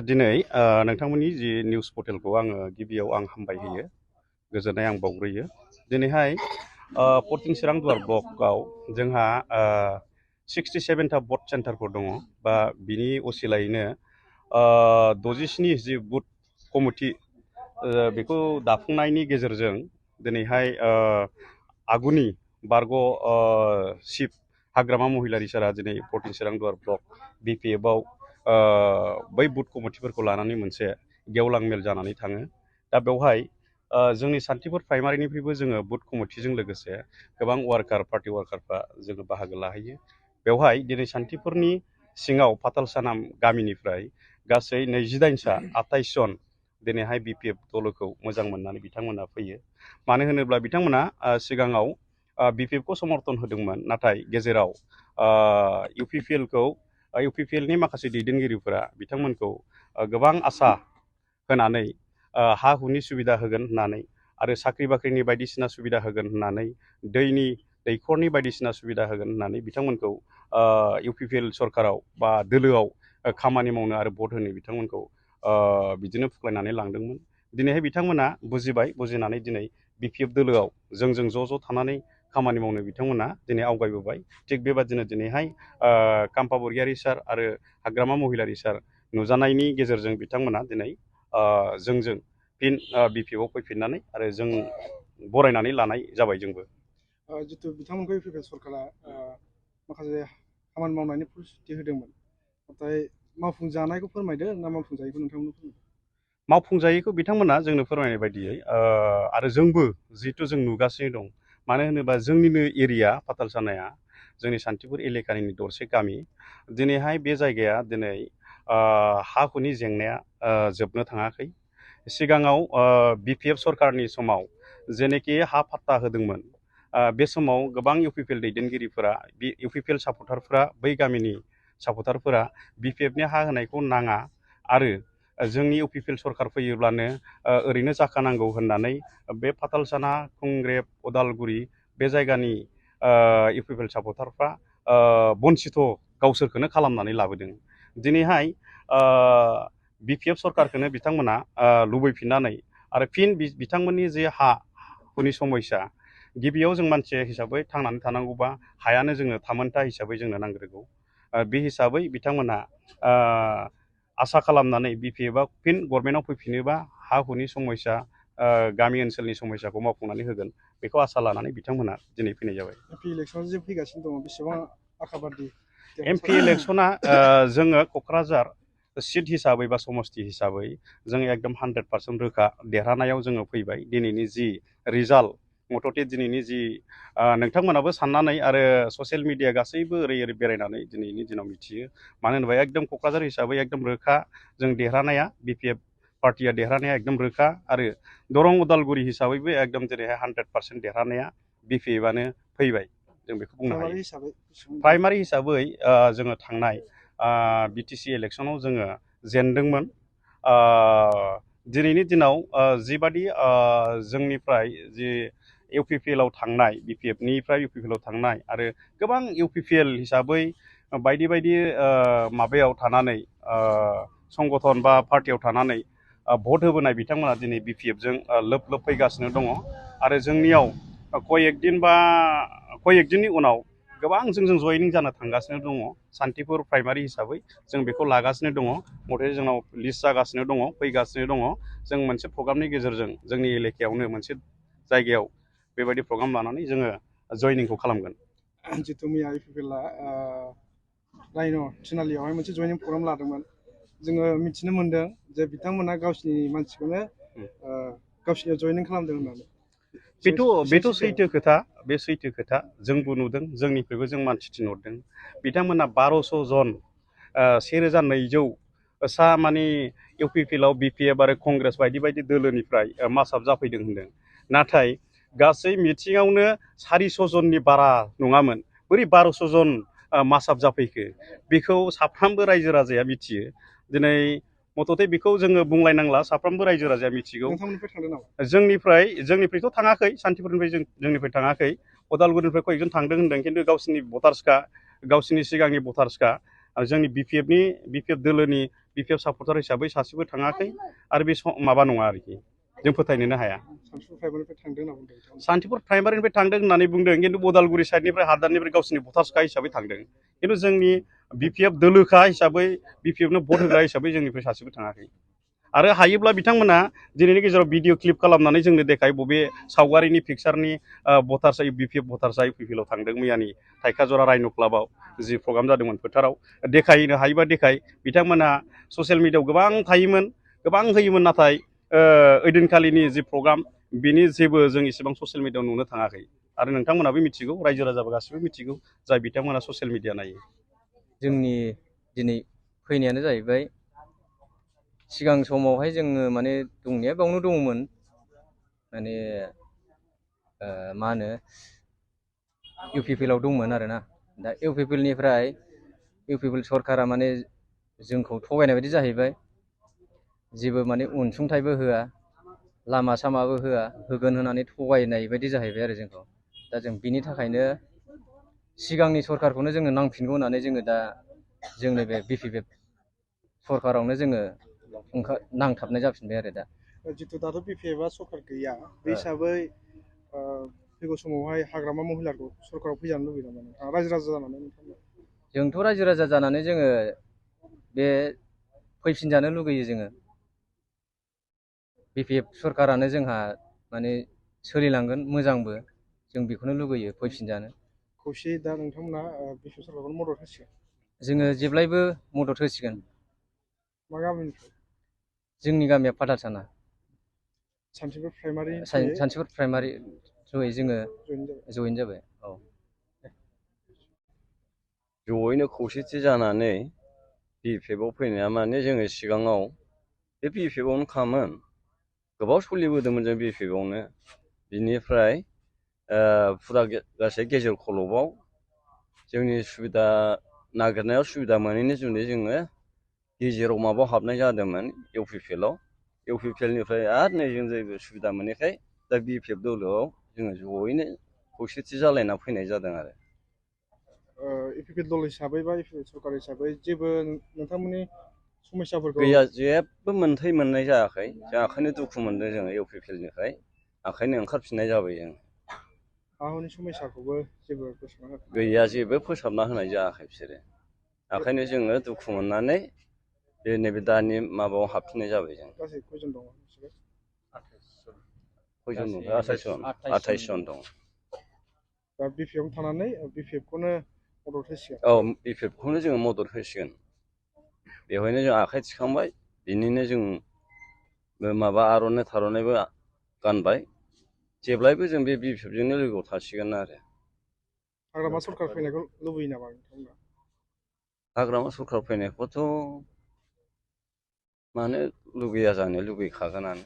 दिनै नोंथांमोननि जि निउस पर्टेलखौ आङो गिबियाव आं हामबाय होयो, गोजोननाय आं बावग्रोयो। दिनैहाय पटिं चिरां दुवार ब्लकआव जोंहा 67टा भट सेन्टारफोर दङ, बा बिनि असिलायैनो 67 जि बुथ कमिटि बेखौ दाफुंनायनि गेजेरजों दिनैहाय आगुनि बारग' चिफ हाग्रामा महिलारि सारा दिनै पटिं चिरां दुवार ब्लक BPF-आव बै बुथ कमिटिफोरखौ लानानै मोनसे गेवलां मेल जानानै थाङो। दा बेवहाय जोंनि सान्थिपुर प्राइमारिनिफ्रायबो जोङो बुथ कमिटिजों लोगोसे गोबां पार्टि वार्कारफ्रा जोङो बाहागो लाहैयो। बेवहाय दिनै सान्थिपुरनि सिङाव पातालसाना गामिनिफ्राय गासै 28 जन दिनैहाय BPF दलखौ मोजां मोननानै बिथांमोना फैयो। मानो होनोब्ला बिथांमोना सिगाङाव BPF-खौ समर्थन होदोंमोन, नाथाय गेजेराव UPPL-नि माखासे दैदेनगिरिफोरा बिथांमोनखौ गोबां आसा होनानै हा हुनि सुबिदा होगोन होननानै आरो साख्रि बाख्रिनि बायदिसिना सुबिदा होगोन होननानै दैखरनि बायदिसिना सुबिदा होगोन होननानै बिथांमोनखौ UPPL सरकाराव बा दोलोआव खामानि मावनो आरो भट होनो बिथांमोनखौ बिदिनो फुख्लायनानै लांदोंमोन। दिनैहाय बिथांमोना बुजिबाय, बुजिनानै दिनै BPF दोलोआव जोंजों ज' थानानै खामानि मावनो बिथांमोना दिनै आवगायबोबाय। थिग बेबादिनो दिनैहाय काम्पा बरगयारी सार आरो हाग्रामा महिलारि सार नुजानायनि गेजेरजों बिथांमोना दिनै जोंजों फिन BPF-आव फैफिननानै आरो जों बरायनानै लानाय जाबाय। जोंबो जितु बिथांमोनखौ UPPL सरकारा माखासे खामानि मावनायनि प्रतिश्रुति होदोंमोन, नाथाय मावफुंजानायखौ फोरमायदो ना मावफुंजायैखौ नोंथांमोननो फोरमायदो? मावफुंजायैखौ बिथांमोना जोंनो फोरमायनाय बायदियै आरो जोंबो जिहेथु जों नुगासिनो दं। मानो होनोबा जोंनिनो एरिया पातालसानाया जोंनि सान्थिपुर एलेकानि दरसे गामि। दिनैहाय बे जायगाया दिनै हा हुनि जेंनाया जोबनो थाङाखै। सिगाङाव BPF सरकारनि समाव जेनोखि हा फाट्टा होदोंमोन, बे समाव गोबां UPPL दैदेनगिरिफोरा UPPL सापर्टारफोरा बै गामिनि सापर्टारफोरा BPF-नि हा होनायखौ नाङा आरो जोंनि UPPL सरकार फैयोब्लानो ओरैनो जाखानांगौ होननानै बे पातालसाना, खुंग्रेब, उदालगुरि बे जायगानि UPPL सापर्टारफ्रा बन्सिथ' गावसोरखौनो खालामनानै लाबोदों। दिनैहाय BPF सरकारखौनो बिथांमोना लुबैफिननानै आरो फिन बिथांमोननि जे हा हुनि समस्या, गिबियाव जों मानसि हिसाबै थांनानै थानांगौबा हायानो जोंनो थामोनथा हिसाबै जोंनो नांग्रोगौ। बे हिसाबै बिथांमोना आसा खालामनानै BPF-आ फिन गभर्नमेन्टआव फैफिनोबा हा हुनि समस्या, गामि ओनसोलनि समस्याखौ मावफुंनानै होगोन, बेखौ आसा लानानै बिथांमोना दिनै फैनाय जाबाय। MP इलेक्सनाव जे फैगासिनो दङ, बेसेबां आखाबादि? MP इलेक्सना जोङो क'क्राझार सिट हिसाबै बा समस्ति हिसाबै जों एकदम 100% रोखा देरहानायाव जोङो फैबाय। दिनैनि जि रिजाल्ट, मथथे दिनैनि जि नोंथांमोनाबो साननानै आरो ससियेल मिडिया गासैबो ओरै बेरायनानै दिनैनि दिनाव मिथियो। मानो होनोबा एकदम क'क्राझार हिसाबै एकदम रोखा जों देरहानाया, BPF पार्टिया देरहानाया एकदम रोखा। आरो दरं उदालगुरि हिसाबैबो एकदम जेरैहाय 100% देरहानाया BPF-आनो फैबाय, जों बेखौ बुंनो हायो। प्राइमारि हिसाबै जोङो थांनाय BTC इलेक्सनाव जोङो जेनदोंमोन। दिनैनि दिनाव जिबादि जोंनिफ्राय जि UPPL-आव थांनाय, BPF-निफ्राय UPPL-आव थांनाय आरो गोबां UPPL हिसाबै बायदि बायदि माबायाव थानानै संगठन बा पार्टियाव थानानै भट होबोनाय बिथांमोना दिनै BPF-जों लोब लोब फैगासिनो दङ। आरो जोंनियाव कयेक दिननि उनाव गोबां जोंजों जयनिं जानो थांगासिनो दङ। सान्थिपुर प्राइमारि हिसाबै जों बेखौ लागासिनो दङ। मथे जोंनाव लिस्ट जागासिनो दङ, फैगासिनो दङ। जों मोनसे प्रग्रामनि गेजेरजों जोंनि एलेकायावनो मोनसे जायगायाव बेबायदि प्रग्राम लानानै जोङो जयनिंखौ खालामगोन। जितु मैया UPPL-आ रायन' थिनालियावहाय मोनसे जयनिं प्रग्राम लादोंमोन, जोङो मिथिनो मोन्दों जे बिथांमोना गावसिनि मानसिखौनो गावसिनियाव जयनिं खालामदों होननानै। बेथ' सैथो खोथा, बे सैथो खोथा। जोंबो नुदों, जोंनिफ्रायबो जों मानसि थिनहरदों। बिथांमोना 1200 जन 1200 सा माने UPPL-आव BPF आरो कंग्रेस बायदि बायदि दोलोनिफ्राय मासाब जाफैदों होनदों। नाथाय गासै मिटिङावनो 400 जननि बारा नङामोन। बोरै 1200 जन मासाब जाफैखो, बेखौ साफ्रोमबो रायजो राजाया मिथियो। दिनै मथथे बेखौ जोङो बुंलायनांला, साफ्रोमबो रायजो राजाया मिथिगौ। जोंनिफ्रायथ' थाङाखै, सान्थिपुरनिफ्राय जोंनिफ्राय थाङाखै। उदालगुरिनिफ्राय कयेकजन थांदों होनदों, खिन्थु गावसिनि भटार्सखा, गावसिनि सिगांनि भटार्सखा जोंनि बिपिएफ दोलोनि बिपिएफ सापर्टार हिसाबै सासेबो थाङाखै आरो बे माबा नङा आरोखि जों फोथायनोनो हाया। सान्थिपुर प्राइमारिनिफ्राय थांदों होननानै बुंदों खिन्थु उदालगुरि साइडनिफ्राय हादारनिफ्राय गावसिनि भटार्सखा हिसाबै थांदों खिन्थु जोंनि बिपिएफ दोलोखा हिसाबै बिपिएफनो भट होग्रा हिसाबै जोंनिफ्राय सासेबो थाङाखै। आरो हायोब्ला बिथांमोना दिनैनि गेजेराव भिडिअ क्लिप खालामनानै जोंनो देखाय बबे सावगारिनि पिक्सारनि भटार्सआ बिपिएफ भटार्सआ इउपिपिएलआव थांदों मैयानि थाइखाजरा राइन' क्लाबाव जि प्रग्राम जादोंमोन फोथाराव देखायनो हायोबा देखाय। बिथांमोना ससियेल मिडियायाव गोबां थायोमोन गोबां होयोमोन नाथाय ओइदिनखालिनि जि प्रग्राम बेनि जेबो जों इसेबां ससियेल मिडियायाव नुनो थाङाखै आरो नोंथांमोनाबो मिथिगौ रायजो राजाबो गासिबो मिथिगौ जाय बिथांमोना ससियेल मिडिया नायो। जोंनि दिनै फैनायानो जाहैबाय सिगां समावहाय जोङो माने दंनाया बावनो दङमोन माने मा होनो इउपिपिएलआव दंमोन आरोना दा इउपिपिएल सरकारा माने जोंखौ थगायनाय बायदि जाहैबाय जेबो माने अनसुंथाइबो होआ लामा सामाबो होगोन होननानै थगायनाय बायदि जाहैबाय आरो जोंखौ दा जों बिनि थाखायनो सिगांनि सरकारखौनो जोङो नांफिनगौ होननानै जोङो दा जोंनि बे बिपिएफ सरकारावनो जोङो नांथाबनाय जाफिनबाय आरो दा जितु दाथ' बिपिएफआ सरकार गैया बे हिसाबै फैगौ समावहाय हाग्रामा महिलाखौ सरकाराव फैजानो लुबैयो नामा नोंथाङा रायजो राजा जानानै? जोंथ' रायजो राजा जानानै जोङो बे फैफिनजानो लुगैयो जोङो बिपिएफ सरकारानो जोंहा माने सोलिलांगोन मोजांबो जों बेखौनो लुगैयो फैफिनजानो। खौसेयै दा नोंथांमोना बिपिएफ सरकारखौनो मदद होसिगोन? जोङो जेब्लायबो मदद होसिगोन। मा गामिनिफ्राय? जोंनि गामिया पातालसाना। सान्थिपुर प्राइमारि थ्रुयै जोङो जयेन जाबाय। औ जयैनो खौसेथि जानानै बिपिएफआव फैनाया माने जोङो सिगाङाव बे बिपिएफआवनो खामोन गोबाव सोलिबोदोंमोन जों बिपिएफआवनो बिनिफ्राय फुरा गासै गेजेर खलबाव जोंनि सुबिदा नागिरनायाव सुबिदा मोनैनि जुनै जोङो गेजेराव माबायाव हाबनाय जादोंमोन इउपिपिएलनिफ्राय आरो नै जों जेबो सुबिदा मोनैखाय दा बिपिएफ दोलोआव जोङो जयैनो खौसेथि जालायना फैनाय जादों आरो। इउपिपिएल दल हिसाबै बा इउपिपिएल सरकार हिसाबै जेबो नोंथांमोननि समस्याफोरखौ गैया जेबो मोननाय जायाखै जों ओंखायनो दुखु मोनदों जोङो इउपिपिएलनिफ्राय ओंखायनो ओंखारफिननाय जाबाय जों। आहनि समस्याखौबो जेबो गैया जेबो फोसाबना होनाय जायाखै बिसोरो ओंखायनो जोङो दुखु मोननानै बे नैबे दानि माबायाव हाबफिननाय जाबाय जों। गासै खयजन दङ? खयजन दं? 28 जन दं। दा बिपिएफआव थानानै बिपिएफखौनो मदद होसिगोन? औ बिपिएफखौनो जोङो मदद होसिगोन बेवहायनो जों आखाइ थिखांबाय बिनिनो जों माबा आर'नाइ थार'नाइबो गानबाय जेब्लायबो जों बे बिपिएफजोंनो लोगोआव थासिगोन आरो। हाग्रामा सरकार फैनायखौ लुबैयो नामा नोंथांमोना? हाग्रामा सरकार फैनायखौथ' मानो लुगैया जानो लुगैखागोनानो।